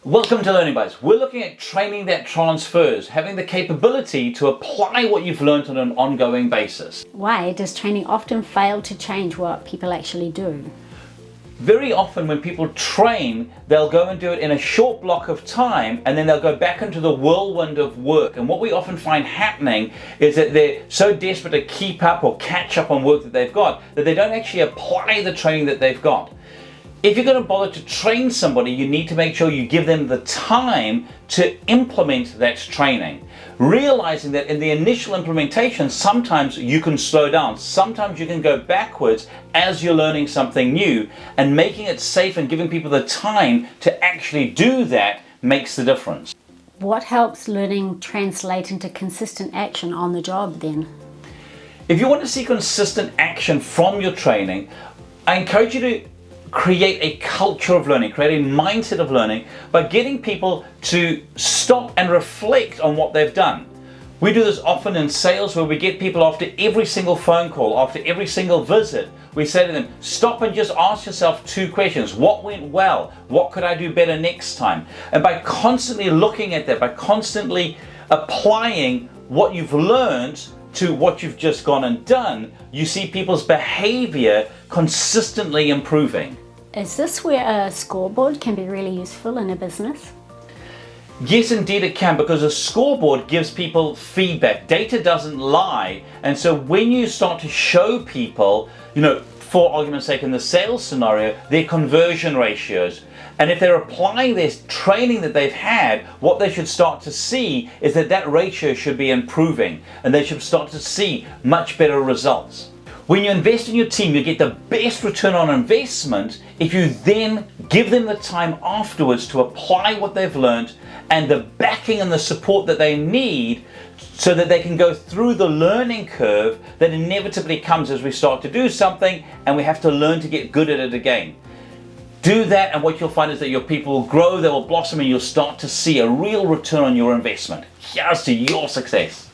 Welcome to Learning Bites. We're looking at training that transfers, having the capability to apply what you've learned on an ongoing basis. Why does training often fail to change what people actually do? Very often when people train, they'll go and do it in a short block of time and then they'll go back into the whirlwind of work. And what we often find happening is that they're so desperate to keep up or catch up on work that they've got that they don't actually apply the training that they've got. If you're going to bother to train somebody, you need to make sure you give them the time to implement that training. Realizing that in the initial implementation, sometimes you can slow down, sometimes you can go backwards as you're learning something new, and making it safe and giving people the time to actually do that makes the difference. What helps learning translate into consistent action on the job then? If you want to see consistent action from your training, I encourage you to create a culture of learning, create a mindset of learning by getting people to stop and reflect on what they've done. We do this often in sales where we get people after every single phone call, after every single visit, we say to them, stop and just ask yourself two questions. What went well? What could I do better next time? And by constantly looking at that, by constantly applying what you've learned to what you've just gone and done, you see people's behavior consistently improving. Is this where a scoreboard can be really useful in a business? Yes, indeed it can, because a scoreboard gives people feedback. Data doesn't lie. And so when you start to show people, for argument's sake in the sales scenario, their conversion ratios, and if they're applying this training that they've had, what they should start to see is that ratio should be improving and they should start to see much better results. When you invest in your team, you get the best return on investment if you then give them the time afterwards to apply what they've learned and the backing and the support that they need so that they can go through the learning curve that inevitably comes as we start to do something and we have to learn to get good at it again. Do that, and what you'll find is that your people will grow, they will blossom, and you'll start to see a real return on your investment. Here's to your success.